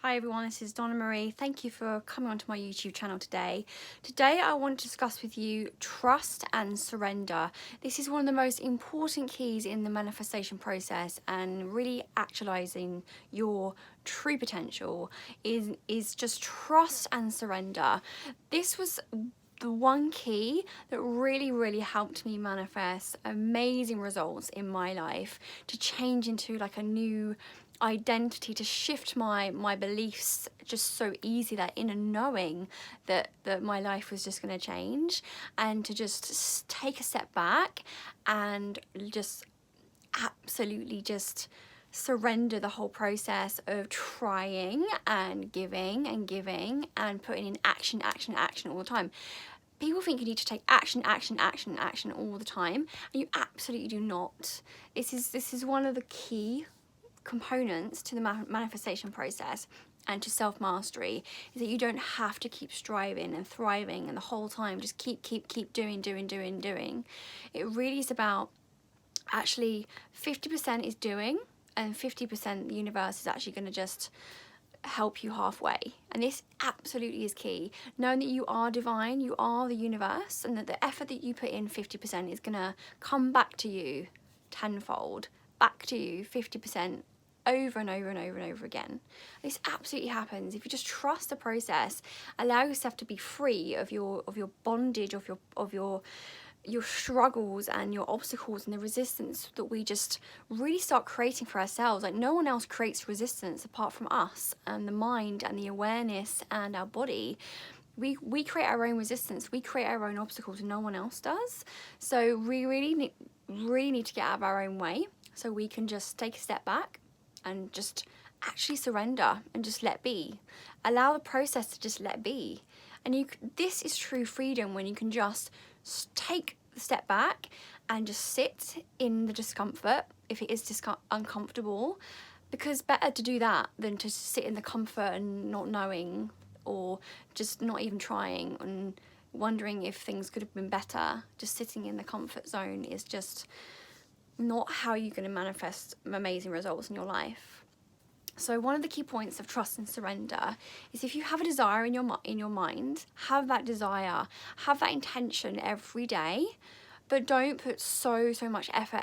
Hi everyone, this is Donna Marie. Thank you for coming onto my YouTube channel today. Today I want to discuss with you trust and surrender. This is one of the most important keys in the manifestation process, and really actualizing your true potential is just trust and surrender. This was the one key that really helped me manifest amazing results in my life, to change into like a new identity, to shift my beliefs just so easy, that inner knowing that my life was just going to change, and to just take a step back and just absolutely just surrender the whole process of trying and giving and putting in action all the time. People think you need to take action all the time, and you absolutely do not. This is one of the key components to the manifestation process and to self-mastery, is that you don't have to keep striving and thriving and the whole time just keep doing. It really is about actually 50% is doing, and 50% the universe is actually going to just help you halfway. And this absolutely is key, knowing that you are divine, you are the universe, and that the effort that you put in 50% is going to come back to you tenfold, back to you 50% over and over again. This absolutely happens if you just trust the process. Allow yourself to be free of your bondage, of your struggles and your obstacles and the resistance that we just really start creating for ourselves. Like, no one else creates resistance apart from us and the mind and the awareness and our body. We create our own resistance, we create our own obstacles, and no one else does. So we really need to get out of our own way, so we can just take a step back and just actually surrender and just let be. Allow the process to just let be. And this is true freedom, when you can just take the step back and just sit in the discomfort if it is uncomfortable, because better to do that than to sit in the comfort and not knowing, or just not even trying and wondering if things could have been better. Just sitting in the comfort zone is just not how you're going to manifest amazing results in your life. So one of the key points of trust and surrender is, if you have a desire in your mind, have that desire, have that intention every day, but don't put so much effort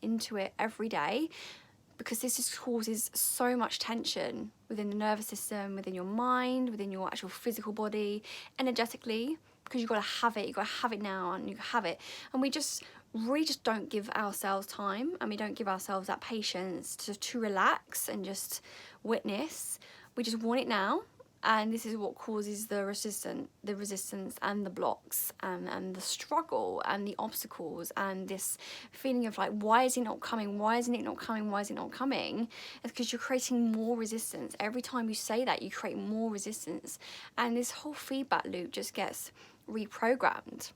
into it every day, because this causes so much tension within the nervous system, within your mind, within your actual physical body, energetically, because you've got to have it now, and you have it. And we really just don't give ourselves time, and we don't give ourselves that patience to relax and just witness. We just want it now, and this is what causes the resistance and the blocks and the struggle and the obstacles, and this feeling of like, why is it not coming? It's because you're creating more resistance. Every time you say that, you create more resistance, and this whole feedback loop just gets reprogrammed.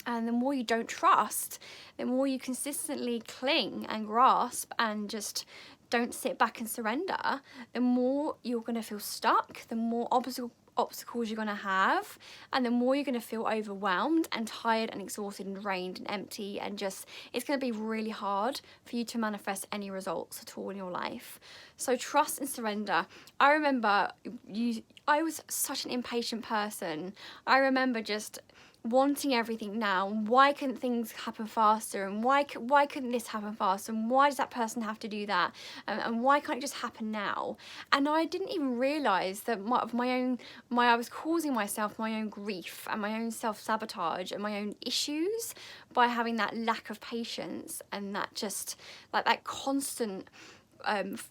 And the more you don't trust, the more you consistently cling and grasp and just don't sit back and surrender, the more you're going to feel stuck, the more obstacles you're going to have, and the more you're going to feel overwhelmed and tired and exhausted and drained and empty, and just, it's going to be really hard for you to manifest any results at all in your life. So trust and surrender. I remember I was such an impatient person. I remember just wanting everything now. Why couldn't things happen faster? And why couldn't this happen faster? And why does that person have to do that? And why can't it just happen now? And I didn't even realise that I was causing myself my own grief and my own self-sabotage and my own issues by having that lack of patience, and that just like that constant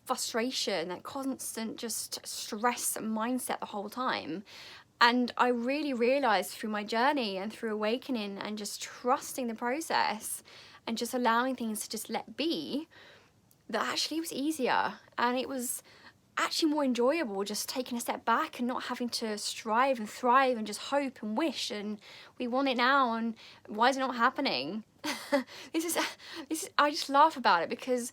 frustration, that constant just stress mindset the whole time. And I really realised through my journey and through awakening and just trusting the process and just allowing things to just let be, that actually it was easier, and it was actually more enjoyable just taking a step back and not having to strive and thrive and just hope and wish and we want it now, and why is it not happening? This is I just laugh about it, because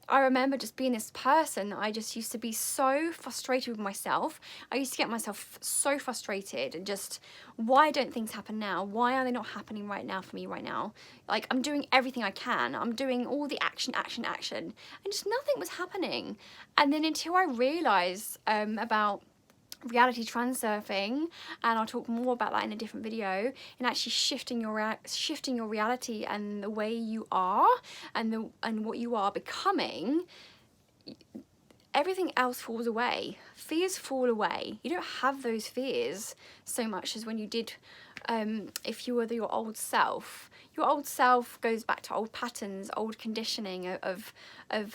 I remember just being this person. I just used to be so frustrated with myself. I used to get myself so frustrated and just, why don't things happen now? Why are they not happening right now for me right now? Like, I'm doing everything I can. I'm doing all the action, and just nothing was happening. And then until I realised about reality transurfing, and I'll talk more about that in a different video, and actually shifting your reality and the way you are and what you are becoming, everything else falls away. Fears fall away. You don't have those fears so much as when you did if you were your old self. Your old self goes back to old patterns, old conditioning of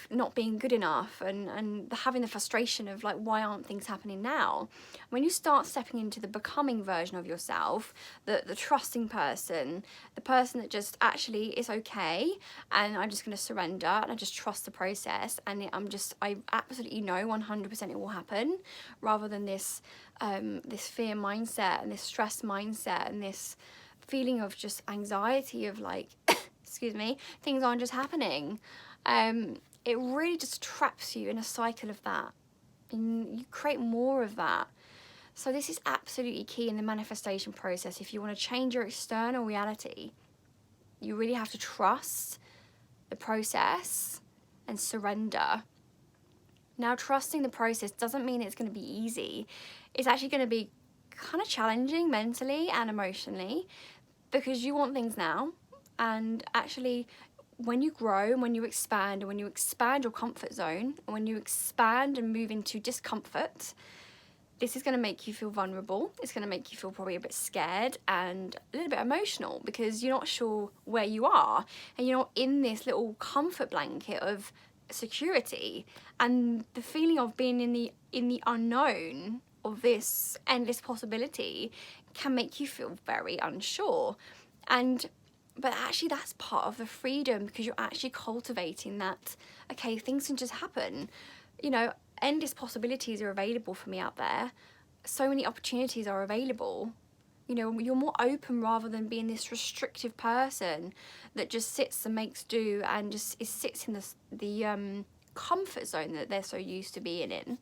not being good enough, and having the frustration of like, why aren't things happening now? When you start stepping into the becoming version of yourself, the trusting person, the person that just actually is okay, and I'm just going to surrender and I just trust the process, and I absolutely know 100% it will happen, rather than this this fear mindset and this stress mindset and this feeling of just anxiety of like excuse me, things aren't just happening. It really just traps you in a cycle of that, and you create more of that. So this is absolutely key in the manifestation process. If you want to change your external reality, you really have to trust the process and surrender. Now, trusting the process doesn't mean it's going to be easy. It's actually going to be kind of challenging mentally and emotionally, because you want things now. And actually, when you grow and when you expand, and when you expand your comfort zone, and when you expand and move into discomfort, this is going to make you feel vulnerable. It's going to make you feel probably a bit scared and a little bit emotional, because you're not sure where you are, and you're not in this little comfort blanket of security, and the feeling of being in the unknown of this endless possibility can make you feel very unsure. But actually that's part of the freedom, because you're actually cultivating that, okay, things can just happen. You know, endless possibilities are available for me out there. So many opportunities are available. You know, you're more open rather than being this restrictive person that just sits and makes do and just sits in the comfort zone that they're so used to being in.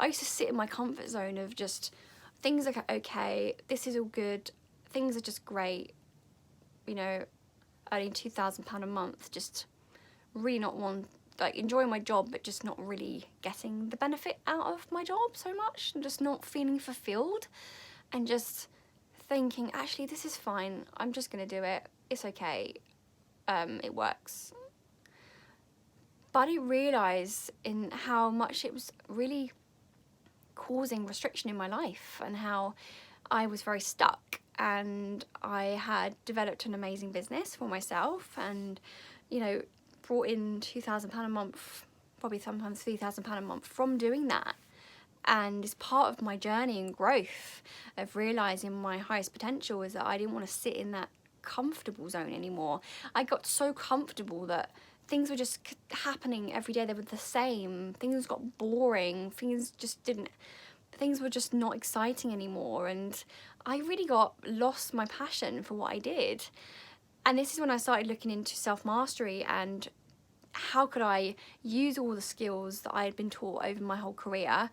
I used to sit in my comfort zone of just, things are okay, this is all good, things are just great, you know, earning £2,000 a month, just really not enjoying my job, but just not really getting the benefit out of my job so much, and just not feeling fulfilled, and just thinking, actually, this is fine, I'm just gonna do it, it's okay, it works. But I didn't realise in how much it was really causing restriction in my life, and how I was very stuck, and I had developed an amazing business for myself, and, you know, brought in £2,000 a month, probably sometimes £3,000 a month from doing that. And it's part of my journey and growth of realising my highest potential is that I didn't want to sit in that comfortable zone anymore. I got so comfortable that things were just happening every day. They were the same. Things got boring. Things were just not exciting anymore. And I really lost my passion for what I did. And this is when I started looking into self-mastery and how could I use all the skills that I had been taught over my whole career,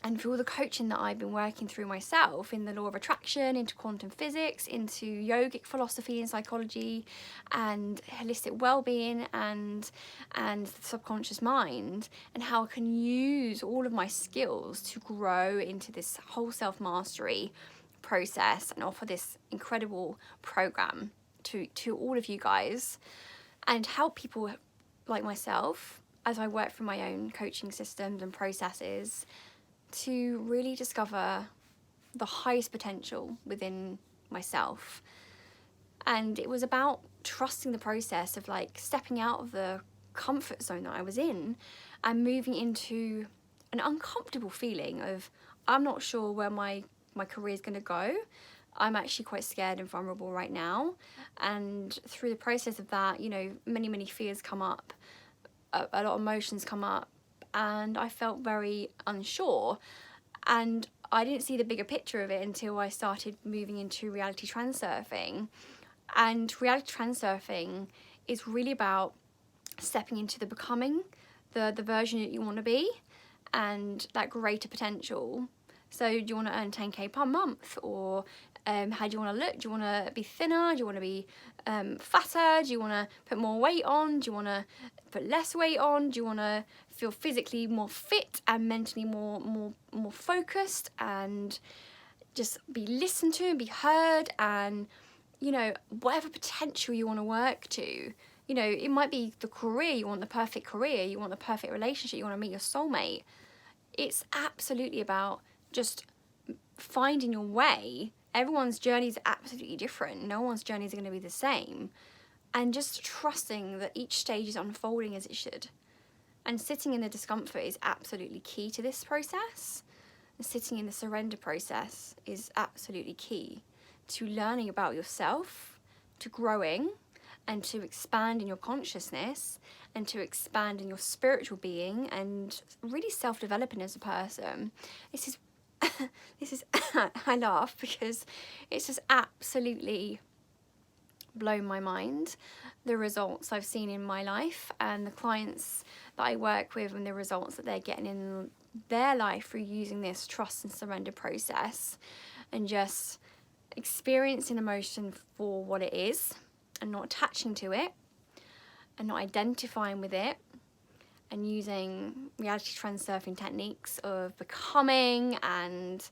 and through all the coaching that I've been working through myself in the law of attraction, into quantum physics, into yogic philosophy and psychology, and holistic well-being, and the subconscious mind, and how I can use all of my skills to grow into this whole self-mastery process and offer this incredible program to all of you guys, and help people like myself as I work through my own coaching systems and processes to really discover the highest potential within myself. And it was about trusting the process of like stepping out of the comfort zone that I was in and moving into an uncomfortable feeling of, I'm not sure where my career is going to go. I'm actually quite scared and vulnerable right now. And through the process of that, you know, many fears come up, a lot of emotions come up, and I felt very unsure, and I didn't see the bigger picture of it until I started moving into reality transurfing. And reality transurfing is really about stepping into the becoming, the version that you want to be, and that greater potential. So do you want to earn 10k per month, or how do you want to look? Do you want to be thinner? Do you want to be fatter? Do you want to put more weight on? Do you want to put less weight on? Do you want to feel physically more fit and mentally more focused, and just be listened to and be heard, and you know, whatever potential you want to work to. You know, it might be the career, you want the perfect career, you want the perfect relationship, you want to meet your soulmate. It's absolutely about just finding your way. Everyone's journey is absolutely different. No one's journeys are going to be the same. And just trusting that each stage is unfolding as it should. And sitting in the discomfort is absolutely key to this process. And sitting in the surrender process is absolutely key to learning about yourself, to growing, and to expand in your consciousness, and to expand in your spiritual being, and really self-developing as a person. This is I laugh because it's just absolutely blown my mind, the results I've seen in my life, and the clients that I work with, and the results that they're getting in their life through using this trust and surrender process, and just experiencing emotion for what it is, and not attaching to it, and not identifying with it, and using reality transurfing techniques of becoming, and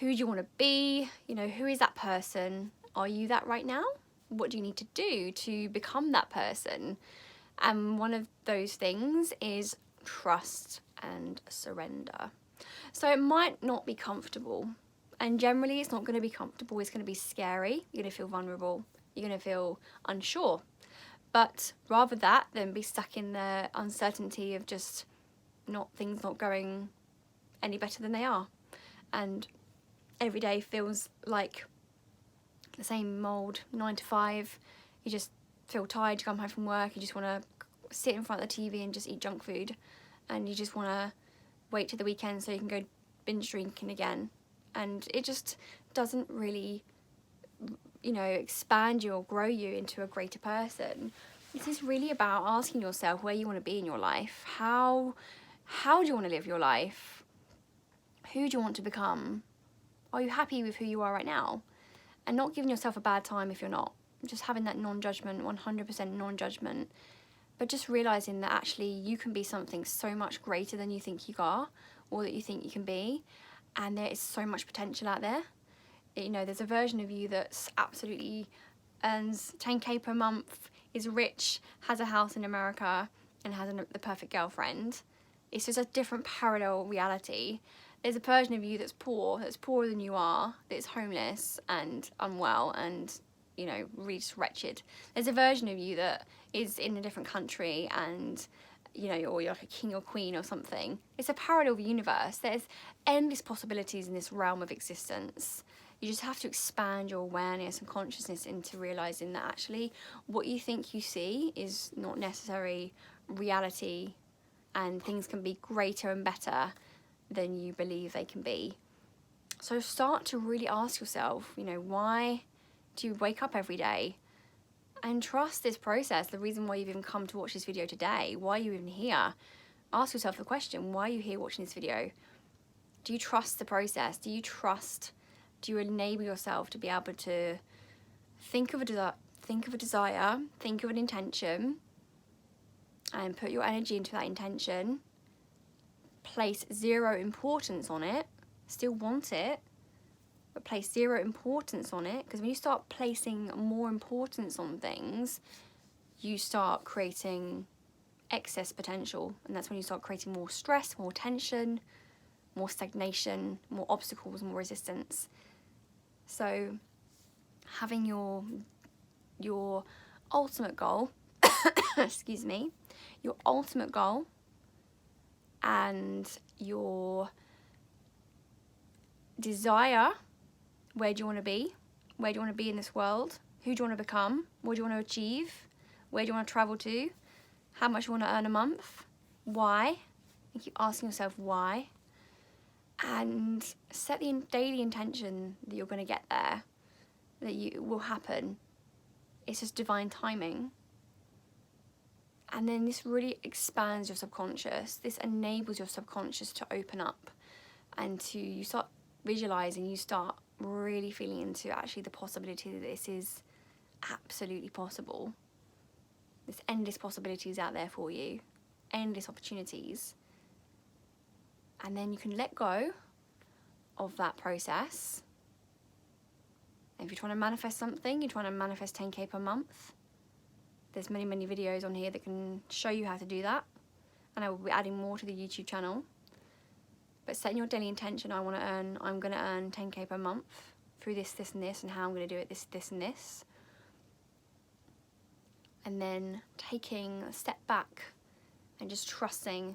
who do you want to be? You know, who is that person? Are you that right now? What do you need to do to become that person? And one of those things is trust and surrender. So it might not be comfortable, and generally it's not going to be comfortable. It's going to be scary. You're going to feel vulnerable. You're going to feel unsure. But rather that than be stuck in the uncertainty of just things not going any better than they are, and every day feels like the same old 9 to 5. You just feel tired, you come home from work, you just want to sit in front of the TV and just eat junk food, and you just want to wait till the weekend so you can go binge drinking again, and it just doesn't really, you know, expand you or grow you into a greater person. This is really about asking yourself where you want to be in your life. How do you want to live your life? Who do you want to become? Are you happy with who you are right now? And not giving yourself a bad time if you're not. Just having that non-judgment, 100% non-judgment. But just realising that actually you can be something so much greater than you think you are, or that you think you can be. And there is so much potential out there. You know, there's a version of you that's absolutely earns 10k per month, is rich, has a house in America, and has the perfect girlfriend. It's just a different parallel reality. There's a version of you that's poorer than you are, that's homeless and unwell and, you know, really just wretched. There's a version of you that is in a different country and, you know, or you're like a king or queen or something. It's a parallel universe. There's endless possibilities in this realm of existence. You just have to expand your awareness and consciousness into realising that actually what you think you see is not necessarily reality, and things can be greater and better than you believe they can be. So start to really ask yourself, you know, why do you wake up every day? And trust this process. The reason why you've even come to watch this video today, why are you even here? Ask yourself the question, why are you here watching this video? Do you trust the process? Do you enable yourself to be able to think of a desire, think of an intention, and put your energy into that intention, place zero importance on it, still want it, but place zero importance on it, because when you start placing more importance on things, you start creating excess potential, and that's when you start creating more stress, more tension, more stagnation, more obstacles, more resistance. So having your ultimate goal, excuse me, your ultimate goal and your desire, where do you want to be? Where do you want to be in this world? Who do you want to become? What do you want to achieve? Where do you want to travel to? How much you want to earn a month? Why? And keep asking yourself why. And set the daily intention that you're going to get there, that it will happen. It's just divine timing. And then this really expands your subconscious. This enables your subconscious to open up and to, you start visualizing, you start really feeling into actually the possibility that this is absolutely possible. There's endless possibilities out there for you, endless opportunities. And then you can let go of that process. And if you're trying to manifest something, you're trying to manifest 10k per month, there's many videos on here that can show you how to do that, and I will be adding more to the YouTube channel. But setting your daily intention, I'm going to earn 10k per month through this and this, and how I'm going to do it, this and this. And then taking a step back and just trusting,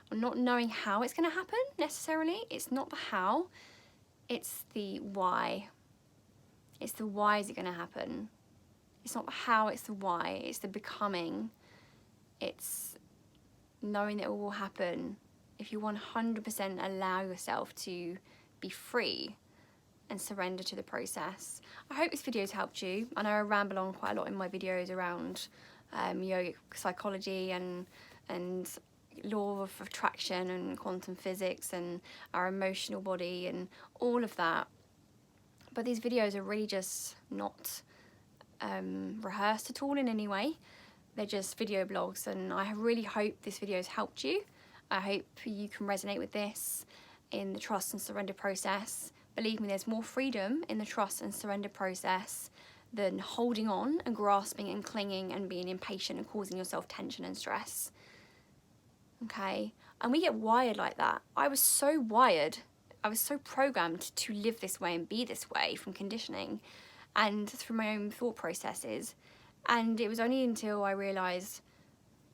and not knowing how it's going to happen necessarily. It's not the how, it's the why. It's the why is it going to happen. It's not the how, it's the why. It's the becoming. It's knowing that it will happen if you 100% allow yourself to be free and surrender to the process. I hope this video has helped you. I know I ramble on quite a lot in my videos around yogic psychology and law of attraction and quantum physics and our emotional body and all of that. But these videos are really just not rehearsed at all in any way. They're just video blogs, and I really hope this video has helped you. I hope you can resonate with this in the trust and surrender process. Believe me, there's more freedom in the trust and surrender process than holding on and grasping and clinging and being impatient and causing yourself tension and stress. Okay? And we get wired like that. I was so wired. I was so programmed to live this way and be this way from conditioning and through my own thought processes. And it was only until I realised,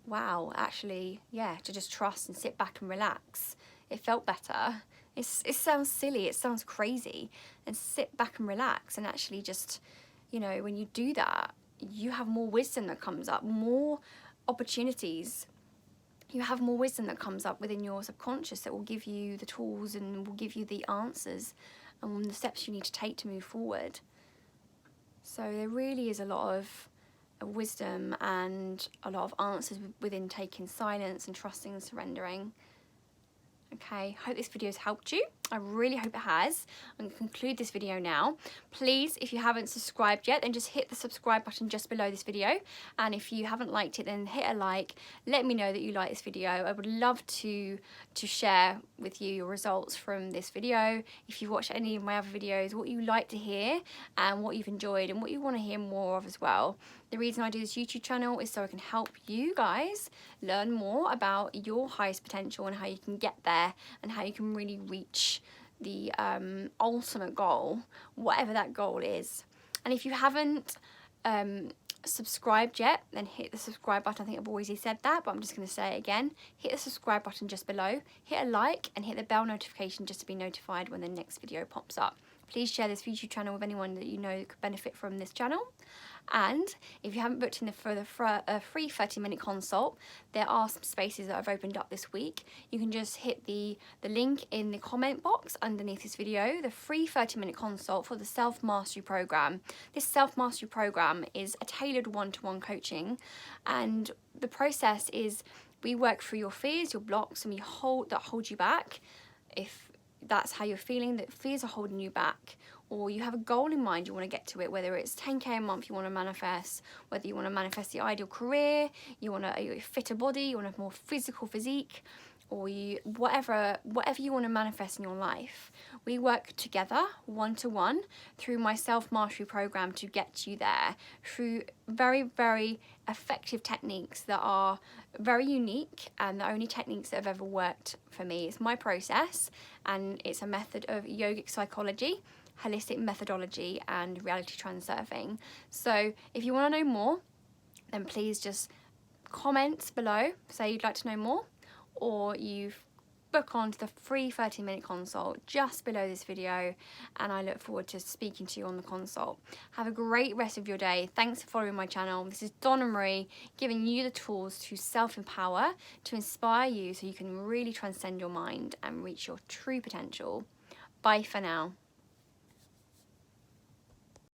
wow, actually, yeah, to just trust and sit back and relax. It felt better. It sounds silly, it sounds crazy. And sit back and relax and actually just, you know, when you do that, you have more wisdom that comes up, more opportunities. You have more wisdom that comes up within your subconscious that will give you the tools and will give you the answers and the steps you need to take to move forward. So there really is a lot of wisdom and a lot of answers within taking silence and trusting and surrendering. Okay, hope this video has helped you. I really hope it has. I'm going to conclude this video now. Please, if you haven't subscribed yet, then just hit the subscribe button just below this video. And if you haven't liked it, then hit a like. Let me know that you like this video. I would love to share with you your results from this video. If you've watched any of my other videos, what you like to hear and what you've enjoyed and what you want to hear more of as well. The reason I do this YouTube channel is so I can help you guys learn more about your highest potential and how you can get there and how you can really reach the ultimate goal, whatever that goal is. And if you haven't subscribed yet, then hit the subscribe button. I think I've always said that, but I'm just going to say it again. Hit the subscribe button just below, hit a like, and hit the bell notification just to be notified when the next video pops up. Please share this YouTube channel with anyone that you know could benefit from this channel. And if you haven't booked in for the free 30-minute consult, there are some spaces that I've opened up this week. You can just hit the link in the comment box underneath this video, the free 30-minute consult for the Self-Mastery Program. This Self-Mastery Program is a tailored one-to-one coaching, and the process is we work through your fears, your blocks, and we hold you back. If that's how you're feeling, that fears are holding you back, or you have a goal in mind, you want to get to it, whether it's 10k a month you want to manifest, whether you want to manifest the ideal career, you want a fitter body, you want a more physical physique, or whatever you want to manifest in your life. We work together one-to-one through my Self-Mastery Program to get you there through very, very effective techniques that are very unique and the only techniques that have ever worked for me. It's my process, and it's a method of yogic psychology, holistic methodology, and reality transurfing. So if you want to know more, then please just comment below, say you'd like to know more, or you book on to the free 30-minute consult just below this video, and I look forward to speaking to you on the consult. Have a great rest of your day. Thanks for following my channel. This is Donna Marie, giving you the tools to self-empower, to inspire you so you can really transcend your mind and reach your true potential. Bye for now.